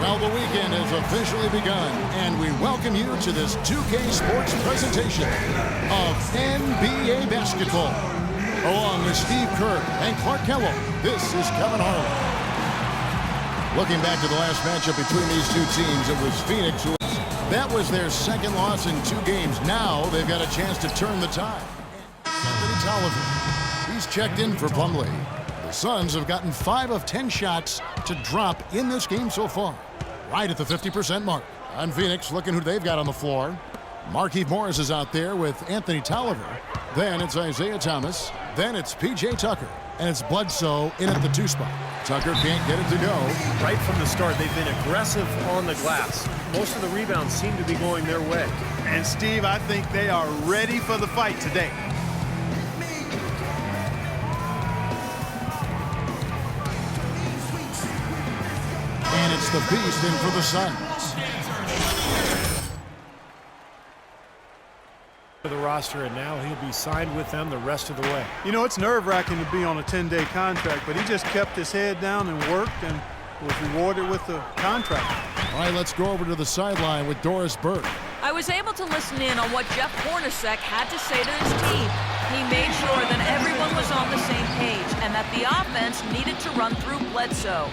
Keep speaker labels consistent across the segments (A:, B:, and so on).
A: Well, the weekend has officially begun, and we welcome you to this 2K Sports presentation of NBA basketball. Along with Steve Kerr and Clark Kellogg, this is Kevin Harlan. Looking back to the last matchup between these two teams, it was Phoenix. That was their second loss in 2 games. Now they've got a chance to turn the tide. Anthony Tolliver, he's checked in for Plumlee. The Suns have gotten 5 of 10 shots to drop in this game so far, right at the 50% mark. On Phoenix, looking who they've got on the floor. Markieff Morris is out there with Anthony Tolliver. Then it's Isaiah Thomas. Then it's P.J. Tucker. And it's Bledsoe in at the 2 spot. Tucker can't get it to go.
B: Right from the start, they've been aggressive on the glass. Most of the rebounds seem to be going their way.
C: And, Steve, I think they are ready for the fight today.
A: And it's the Beast in for the Suns.
B: The roster, and now he'll be signed with them the rest of the way.
C: You know, it's nerve-wracking to be on a 10-day contract, but he just kept his head down and worked and was rewarded with the contract.
A: All right, let's go over to the sideline with Doris Burke.
D: I was able to listen in on what Jeff Hornacek had to say to his team. He made sure that everyone was on the same page and that the offense needed to run through Bledsoe.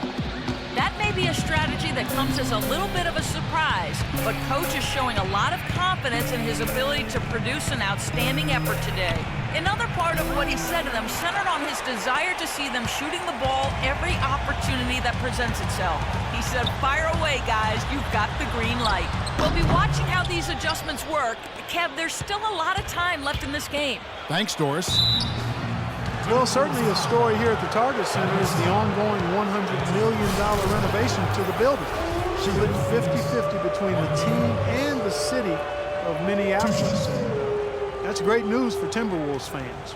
D: That may be a strategy that comes as a little bit of a surprise, but Coach is showing a lot of confidence in his ability to produce an outstanding effort today. Another part of what he said to them centered on his desire to see them shooting the ball every opportunity that presents itself. He said, "Fire away, guys. You've got the green light." We'll be watching how these adjustments work. Kev, there's still a lot of time left in this game.
A: Thanks, Doris.
C: Well, certainly a story here at the Target Center is the ongoing $100 million renovation to the building. Split 50-50 between the team and the city of Minneapolis. That's great news for Timberwolves fans.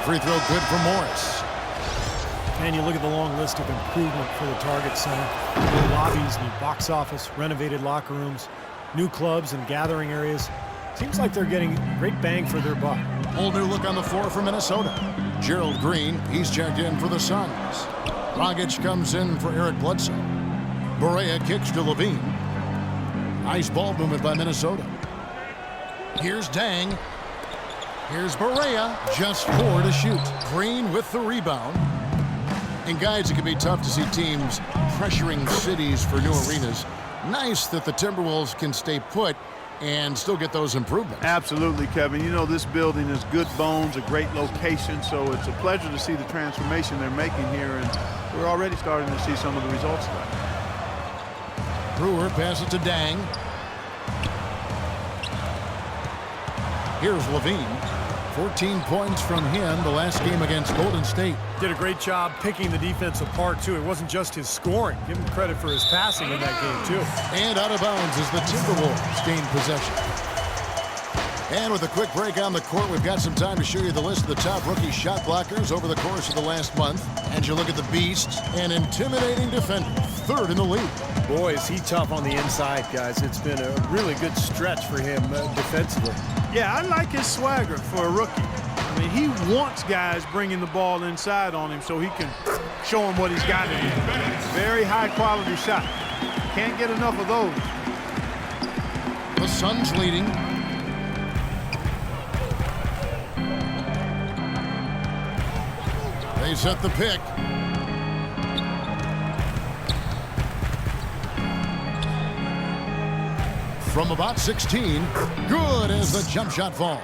A: Free throw good for Morris.
B: And you look at the long list of improvement for the Target Center. New lobbies, new box office, renovated locker rooms, new clubs and gathering areas. Seems like they're getting great bang for their buck.
A: Whole new look on the floor for Minnesota. Gerald Green, he's checked in for the Suns. Dragic comes in for Eric Bledsoe. Barea kicks to Levine. Nice ball movement by Minnesota. Here's Dang. Here's Barea, just 4 to shoot. Green with the rebound. And guys, it can be tough to see teams pressuring cities for new arenas. Nice that the Timberwolves can stay put and still get those improvements.
C: Absolutely, Kevin. You know, this building is good bones, a great location, so it's a pleasure to see the transformation they're making here, and we're already starting to see some of the results of that.
A: Brewer passes to Dang. Here's Levine. 14 points from him the last game against Golden State.
B: Did a great job picking the defense apart, too. It wasn't just his scoring. Give him credit for his passing in that game, too.
A: And out of bounds as the Timberwolves gain possession. And with a quick break on the court, we've got some time to show you the list of the top rookie shot blockers over the course of the last month. And you look at the Beast, an intimidating defender, 3rd in the league.
B: Boy, is he tough on the inside, guys. It's been a really good stretch for him defensively.
C: Yeah, I like his swagger for a rookie. I mean, he wants guys bringing the ball inside on him so he can show them what he's got in him. Very high-quality shot. Can't get enough of those.
A: The Suns leading. They set the pick. From about 16, good as the jump shot falls.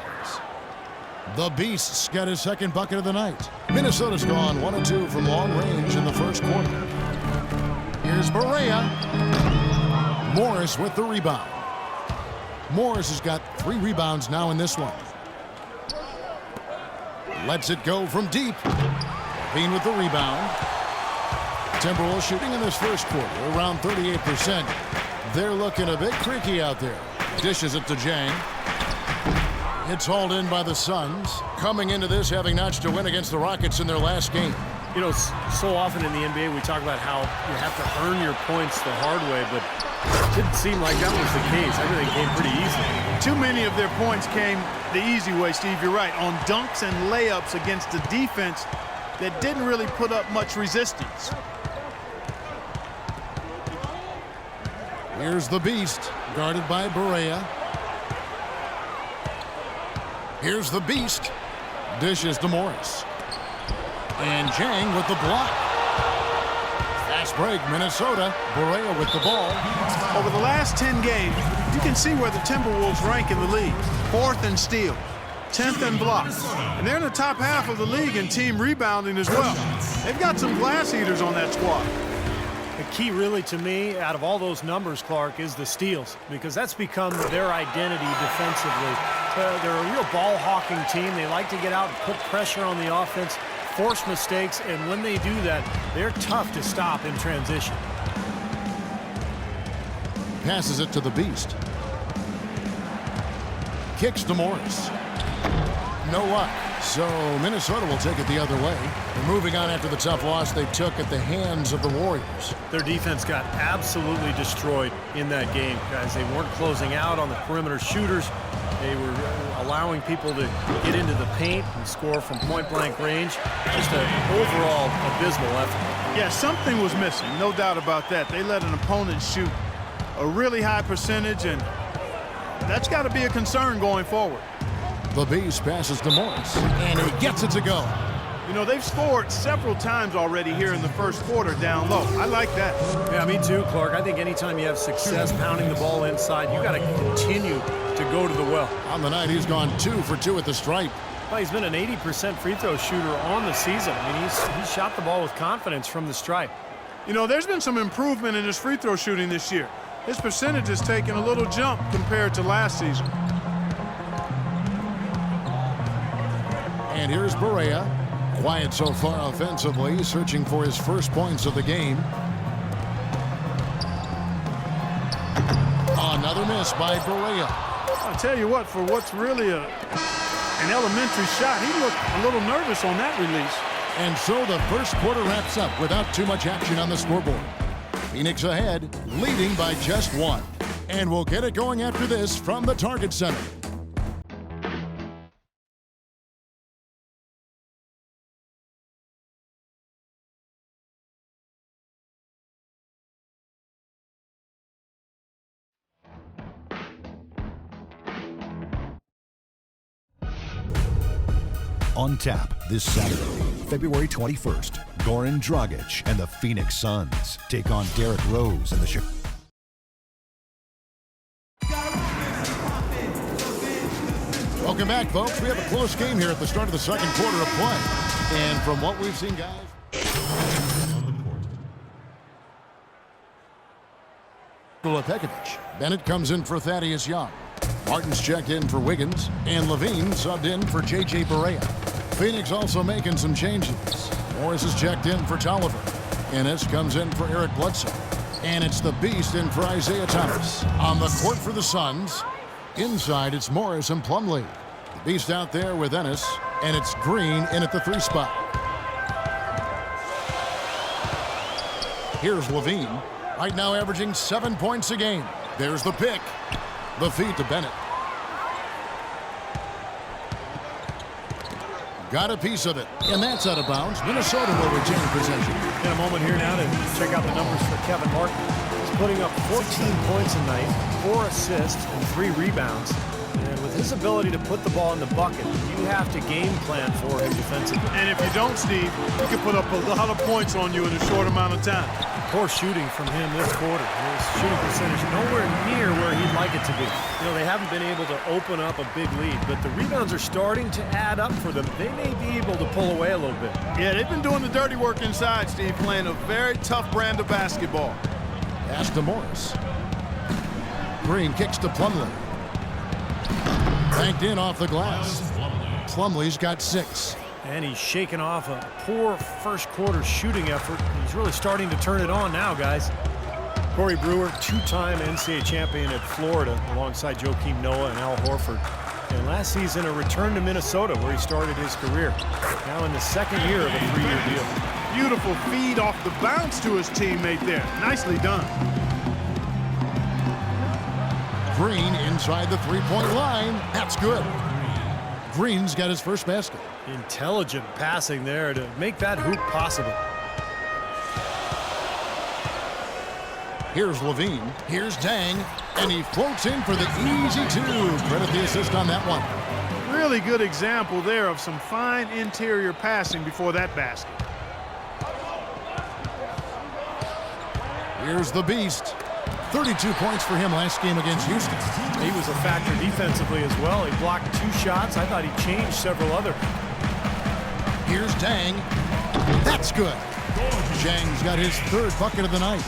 A: The Beasts get his 2nd bucket of the night. Minnesota's gone 1-2 from long range in the 1st quarter. Here's Barea. Morris with the rebound. Morris has got 3 rebounds now in this one. Lets it go from deep. Bean with the rebound. Timberwolves shooting in this 1st quarter around 38%. They're looking a bit creaky out there. Dishes it to Jang. It's hauled in by the Suns, coming into this having notched a win against the Rockets in their last game.
B: You know, so often in the NBA we talk about how you have to earn your points the hard way, but it didn't seem like that was the case. Everything came pretty easy.
C: Too many of their points came the easy way, Steve. You're right. On dunks and layups against the defense that didn't really put up much resistance.
A: Here's the Beast, guarded by Barea. Here's the Beast. Dishes to Morris. And Jang with the block. Fast break, Minnesota. Barea with the ball.
C: Over the last 10 games, you can see where the Timberwolves rank in the league. 4th in steals, 10th in blocks. And they're in the top half of the league in team rebounding as well. They've got some glass eaters on that squad.
B: The key really to me out of all those numbers, Clark, is the steals, because that's become their identity defensively. They're a real ball-hawking team. They like to get out and put pressure on the offense, force mistakes, and when they do that, they're tough to stop in transition.
A: Passes it to the Beast. Kicks to Morris. No luck. So Minnesota will take it the other way. They're moving on after the tough loss they took at the hands of the Warriors.
B: Their defense got absolutely destroyed in that game, guys. They weren't closing out on the perimeter shooters. They were allowing people to get into the paint and score from point-blank range. Just an overall abysmal effort.
C: Yeah, something was missing, no doubt about that. They let an opponent shoot a really high percentage, and that's got to be a concern going forward.
A: The Beast passes to Morris, and he gets it to go.
C: You know, they've scored several times already here in the first quarter down low. I like that.
B: Yeah, me too, Clark. I think anytime you have success pounding the ball inside, you got to continue to go to the well.
A: On the night, he's gone 2 for 2 at the stripe.
B: Well, he's been an 80% free throw shooter on the season. I mean, he's shot the ball with confidence from the stripe.
C: You know, there's been some improvement in his free throw shooting this year. His percentage has taken a little jump compared to last season.
A: And here's Barea. Quiet so far offensively, searching for his first points of the game. Another miss by Barea.
C: I'll tell you what, for what's really an elementary shot, he looked a little nervous on that release.
A: And so the first quarter wraps up without too much action on the scoreboard. Phoenix ahead, leading by just 1. And we'll get it going after this from the Target Center.
E: On tap this Saturday, February 21st, Goran Dragic and the Phoenix Suns take on Derrick Rose and the Chicago.
A: Welcome back, folks. We have a close game here at the start of the second quarter of play. And from what we've seen, guys, Pekovic. Bennett comes in for Thaddeus Young. Martin's checked in for Wiggins, and Levine subbed in for J.J. Barea. Phoenix also making some changes. Morris is checked in for Tolliver. Ennis comes in for Eric Bledsoe. And it's the Beast in for Isaiah Thomas. On the court for the Suns. Inside, it's Morris and Plumlee. The Beast out there with Ennis, and it's Green in at the 3 spot. Here's Levine. Right now averaging 7 points a game. There's the pick. The feed to Bennett. Got a piece of it, and that's out of bounds. Minnesota will retain possession.
B: In a moment here now to check out the numbers for Kevin Martin. He's putting up 14 points a night, 4 assists, and 3 rebounds. And with his ability to put the ball in the bucket, you have to game plan for him defensively.
C: And if you don't, Steve, he can put up a lot of points on you in a short amount of time.
B: Poor shooting from him this quarter. His shooting percentage nowhere near where he'd like it to be. You know, they haven't been able to open up a big lead, but the rebounds are starting to add up for them. They may be able to pull away a little bit.
C: Yeah, they've been doing the dirty work inside, Steve, playing a very tough brand of basketball.
A: Pass to Morris. Green kicks to Plumlee. Banked in off the glass. Plumlee's got 6.
B: And he's shaking off a poor first quarter shooting effort. He's really starting to turn it on now, guys. Corey Brewer, 2-time NCAA champion at Florida alongside Joakim Noah and Al Horford. And last season, a return to Minnesota where he started his career. Now in the second year of a 3-year deal.
C: Beautiful feed off the bounce to his teammate there. Nicely done.
A: Green inside the 3-point line. That's good. Green's got his first basket.
B: Intelligent passing there to make that hoop possible.
A: Here's Levine. Here's Dang. And he floats in for the easy two. Credit the assist on that one.
C: Really good example there of some fine interior passing before that basket.
A: Here's the Beast. 32 points for him last game against Houston.
B: He was a factor defensively as well. He blocked 2 shots. I thought he changed several other.
A: Here's Dang. That's good. Zhang's got his 3rd bucket of the night.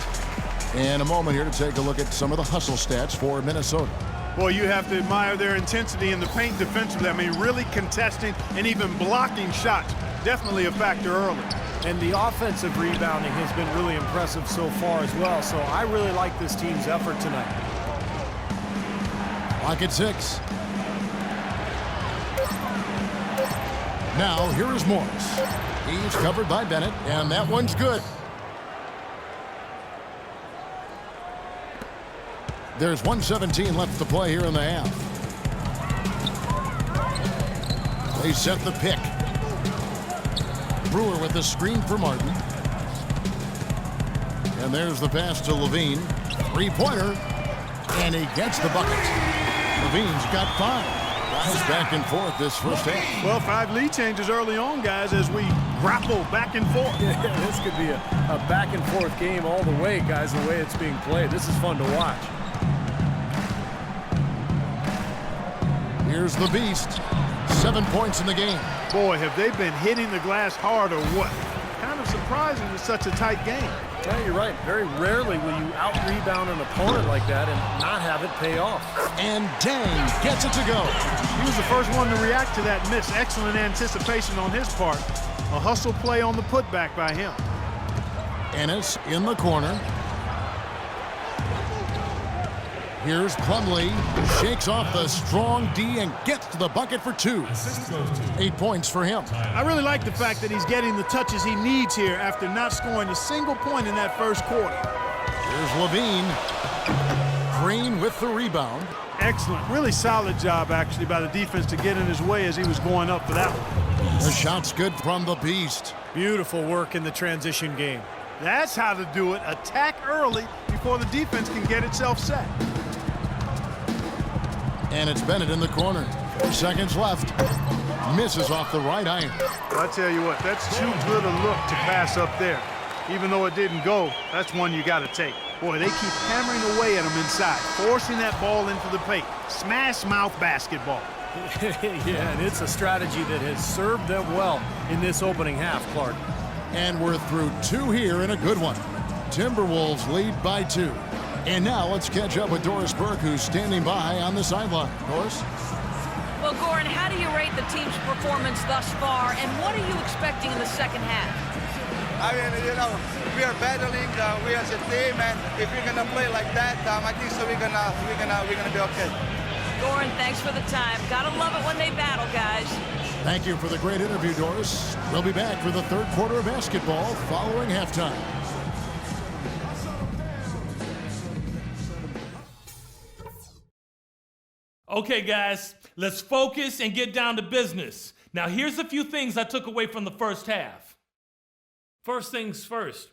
A: And a moment here to take a look at some of the hustle stats for Minnesota.
C: Boy, you have to admire their intensity in the paint defensively. I mean, really contesting and even blocking shots. Definitely a factor early.
B: And the offensive rebounding has been really impressive so far as well. So I really like this team's effort tonight.
A: Clock at 6. Now, here is Morris. He's covered by Bennett, and that one's good. There's 1:17 left to play here in the half. They set the pick. Brewer with the screen for Martin. And there's the pass to Levine. 3-pointer. And he gets the bucket. Levine's got 5. Guys back and forth this first half.
C: Well, 5 lead changes early on, guys, as we grapple back and forth.
B: Yeah, this could be a back and forth game all the way, guys, the way it's being played. This is fun to watch.
A: Here's the Beast. 7 points in the game.
C: Boy, have they been hitting the glass hard or what? Kind of surprising in such a tight game.
B: Yeah, you're right. Very rarely will you out-rebound an opponent like that and not have it pay off.
A: And Dang gets it to go.
C: He was the first one to react to that miss. Excellent anticipation on his part. A hustle play on the putback by him.
A: Ennis in the corner. Here's Plumlee, shakes off the strong D and gets to the bucket for 2. 8 points for him.
C: I really like the fact that he's getting the touches he needs here after not scoring a single point in that first quarter.
A: Here's Levine. Green with the rebound.
C: Excellent. Really solid job, actually, by the defense to get in his way as he was going up for that one.
A: The shot's good from the Beast.
B: Beautiful work in the transition game.
C: That's how to do it. Attack early before the defense can get itself set.
A: And it's Bennett in the corner. 4 seconds left. Misses off the right iron.
C: Well, I tell you what, that's too good a look to pass up there. Even though it didn't go, that's one you got to take. Boy, they keep hammering away at him inside, forcing that ball into the paint. Smash mouth basketball.
B: Yeah, and it's a strategy that has served them well in this opening half, Clark.
A: And we're through 2 here in a good one. Timberwolves lead by 2. And now let's catch up with Doris Burke, who's standing by on the sideline. Doris?
D: Well, Goran, how do you rate the team's performance thus far, and what are you expecting in the second half?
F: I mean, we are battling, we as a team, and if we're gonna play like that, I think so we're gonna be okay.
D: Goran, thanks for the time. Gotta love it when they battle, guys.
A: Thank you for the great interview, Doris. We'll be back for the 3rd quarter of basketball following halftime.
G: Okay, guys, let's focus and get down to business. Now, here's a few things I took away from the first half. First things first,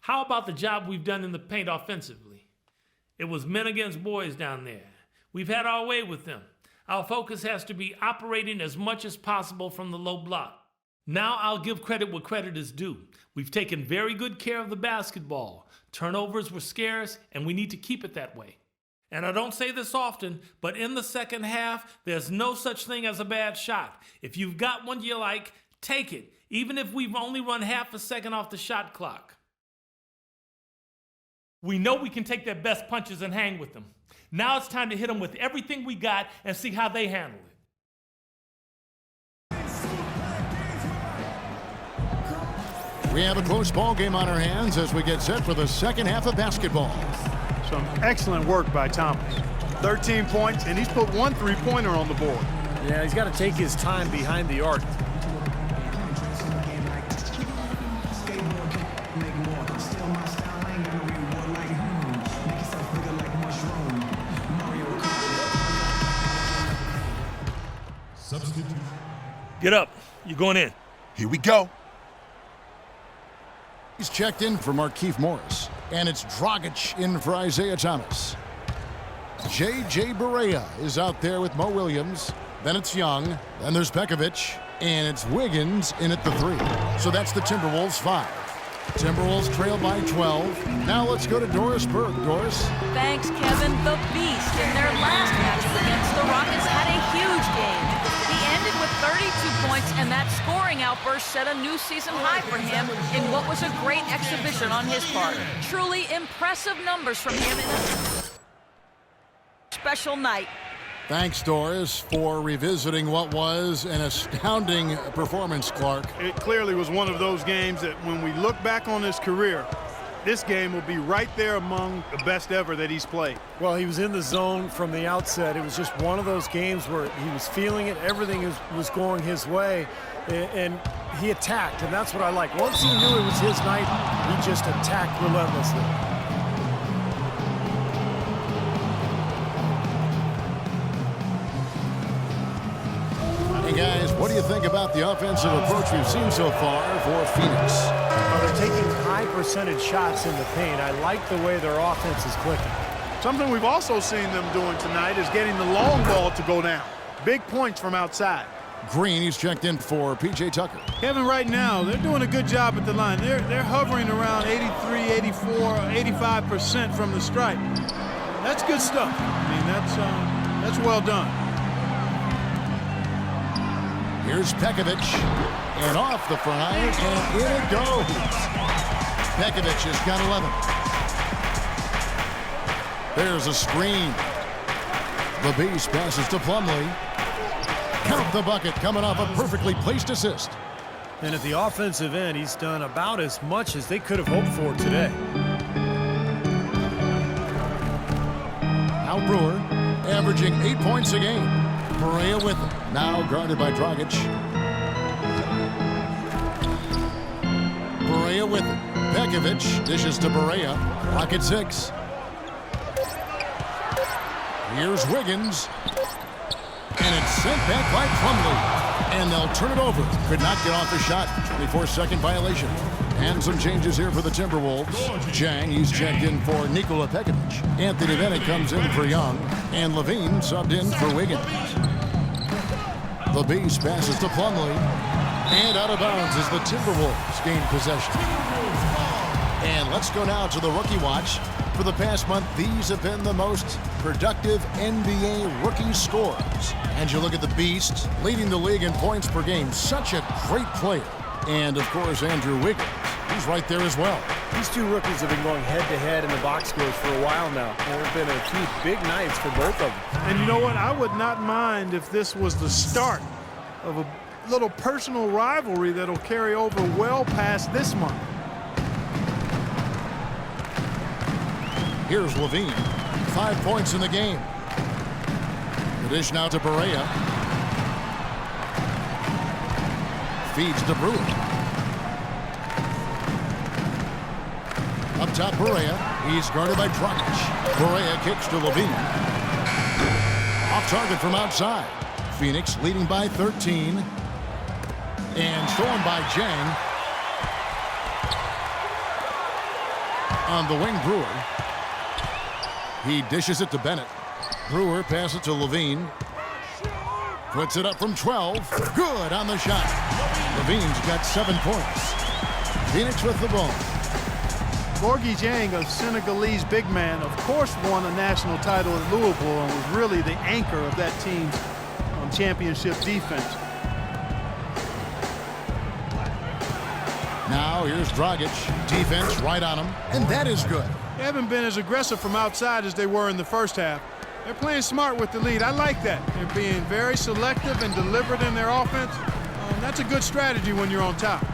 G: how about the job we've done in the paint offensively? It was men against boys down there. We've had our way with them. Our focus has to be operating as much as possible from the low block. Now I'll give credit where credit is due. We've taken very good care of the basketball. Turnovers were scarce, and we need to keep it that way. And I don't say this often, but in the second half, there's no such thing as a bad shot. If you've got one you like, take it, even if we've only run half a second off the shot clock. We know we can take their best punches and hang with them. Now it's time to hit them with everything we got and see how they handle it.
A: We have a close ball game on our hands as we get set for the second half of basketball.
C: Some excellent work by Thomas. 13 points, and he's put 1 3-pointer on the board.
B: Yeah, he's got to take his time behind the arc.
H: Substitute
G: Get up. You're going in.
H: Here we go.
A: He's checked in for Markieff Morris. And it's Dragic in for Isaiah Thomas. J.J. Barea is out there with Mo Williams. Then it's Young. Then there's Pekovic. And it's Wiggins in at the 3. So that's the Timberwolves 5. Timberwolves trail by 12. Now let's go to Doris Burke. Doris?
D: Thanks, Kevin. The Beast in their last matchup against the Rockets had a huge game. He ended with 32 points, and that scoring outburst set a new season high for him in what was a great exhibition on his part. Truly impressive numbers from him in a special night.
A: Thanks, Doris, for revisiting what was an astounding performance, Clark.
C: It clearly was one of those games that when we look back on his career, this game will be right there among the best ever that he's played.
B: Well, he was in the zone from the outset. It was just one of those games where he was feeling it. Everything was going his way, and he attacked, and that's what I like. Once he knew it was his night, he just attacked relentlessly.
A: Hey, guys, what do you think about the offensive approach we've seen so far for Phoenix?
B: Well, they're taking high percentage shots in the paint. I like the way their offense is clicking.
C: Something we've also seen them doing tonight is getting the long ball to go down. Big points from outside.
A: Green, he's checked in for P.J. Tucker.
C: Kevin, right now, they're doing a good job at the line. They're hovering around 83, 84, 85% from the stripe. That's good stuff. I mean, that's well done.
A: Here's Pekovic, and off the front, and in it goes. Pekovic has got 11. There's a screen. The Beast passes to Plumlee. Count the bucket, coming off a perfectly placed assist.
B: And at the offensive end, he's done about as much as they could have hoped for today.
A: Al Brewer, averaging 8 points a game. Barea with it. Now guarded by Dragic. Barea with it. Pekovic dishes to Barea. Rocket 6. Here's Wiggins. And it's sent back by Plumlee. And they'll turn it over. Could not get off the shot. 24-second violation. And some changes here for the Timberwolves. Jang, he's checked in for Nikola Pekovic. Anthony Bennett comes in for Young. And Levine subbed in for Wiggins. The Beast passes to Plumlee. And out of bounds as the Timberwolves gain possession. And let's go now to the rookie watch. For the past month, these have been the most productive NBA rookie scorers. And you look at the Beast, leading the league in points per game. Such a great player. And, of course, Andrew Wiggins. He's right there as well.
B: These two rookies have been going head-to-head in the box scores for a while now. There have been a few big nights for both of them.
C: And you know what? I would not mind if this was the start of a little personal rivalry that'll carry over well past this month.
A: Here's Levine. 5 points in the game. The dish now to Barea. Feeds to Brewer. Up top, Barea. He's guarded by Dragic. Barea kicks to Levine. Off target from outside. Phoenix leading by 13. And stolen by Jang. On the wing, Brewer. He dishes it to Bennett. Brewer passes it to Levine. Puts it up from 12. Good on the shot. Levine's got 7 points. Phoenix with the ball.
C: Gorgui Dieng, a Senegalese big man, of course won a national title at Louisville and was really the anchor of that team's championship defense.
A: Now here's Dragic. Defense right on him. And that is good.
C: They haven't been as aggressive from outside as they were in the first half. They're playing smart with the lead. I like that. They're being very selective and deliberate in their offense. That's a good strategy when you're on top.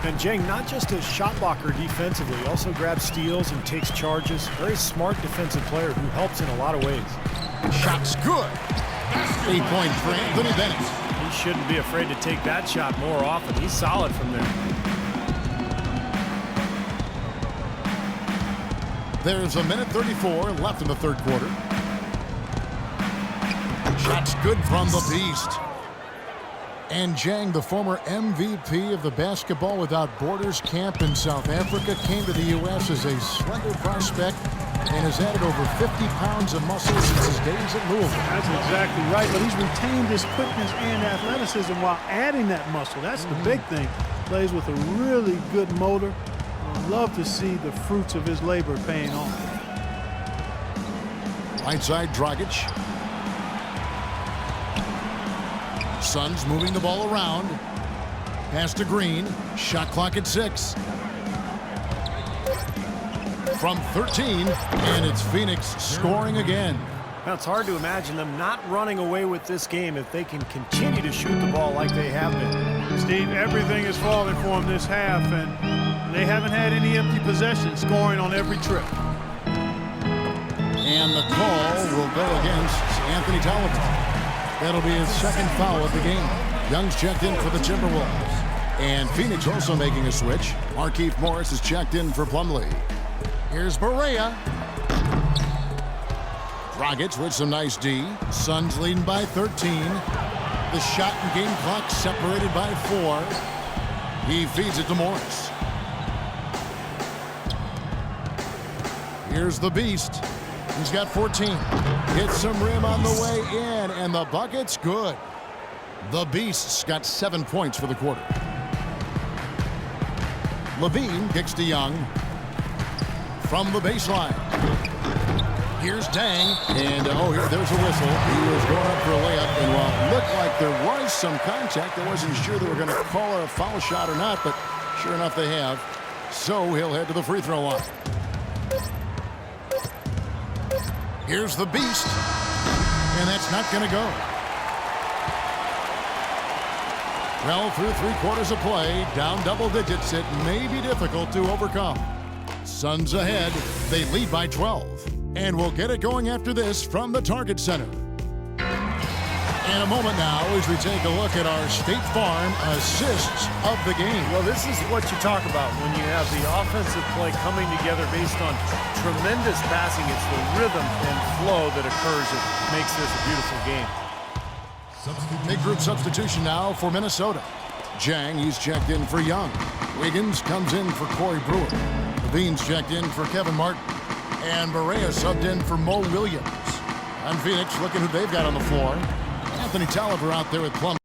B: And Jang, not just a shot blocker defensively, he also grabs steals and takes charges. Very smart defensive player who helps in a lot of ways.
A: Shot's good. 8 points for Anthony Bennett.
B: He shouldn't be afraid to take that shot more often. He's solid from there.
A: There's a minute 34 left in the third quarter. Shot's good from the Beast. And Jang, the former MVP of the Basketball Without Borders camp in South Africa, came to the U.S. as a slender prospect and has added over 50 pounds of muscle since his days at Louisville.
C: That's exactly right, but he's retained his quickness and athleticism while adding that muscle. That's the big thing. Plays with a really good motor. I'd love to see the fruits of his labor paying off.
A: Right side, Dragic. Suns moving the ball around. Pass to Green. Shot clock at 6. From 13, and it's Phoenix scoring again.
B: Now, it's hard to imagine them not running away with this game if they can continue to shoot the ball like they have been.
C: Steve, everything is falling for them this half, and they haven't had any empty possessions, scoring on every trip.
A: And the call will go against Anthony Tolliver. That'll be his second foul of the game. Young's checked in for the Timberwolves. And Phoenix also making a switch. Markieff Morris is checked in for Plumlee. Here's Barea. Dragic with some nice D. Suns leading by 13. The shot and game clock separated by 4. He feeds it to Morris. Here's the Beast. He's got 14. Hits some rim on the way in, and the bucket's good. The Beast's got 7 points for the quarter. Levine kicks to Young. From the baseline. Here's Dang, and there's a whistle. He was going up for a layup, and while it looked like there was some contact, I wasn't sure they were going to call it a foul shot or not, but sure enough they have. So he'll head to the free throw line. Here's the Beast, and that's not going to go. Well, through 3 quarters of play, down double digits, it may be difficult to overcome. Suns ahead, they lead by 12. And we'll get it going after this from the Target Center. In a moment now, as we take a look at our State Farm assists of the game.
B: Well, this is what you talk about when you have the offensive play coming together based on tremendous passing. It's the rhythm and flow that occurs that makes this a beautiful game.
A: Big group substitution now for Minnesota. Jang, he's checked in for Young. Wiggins comes in for Corey Brewer. Levine's checked in for Kevin Martin. And Barea subbed in for Mo Williams. And Phoenix looking who they've got on the floor. Anthony Tolliver out there with Plum.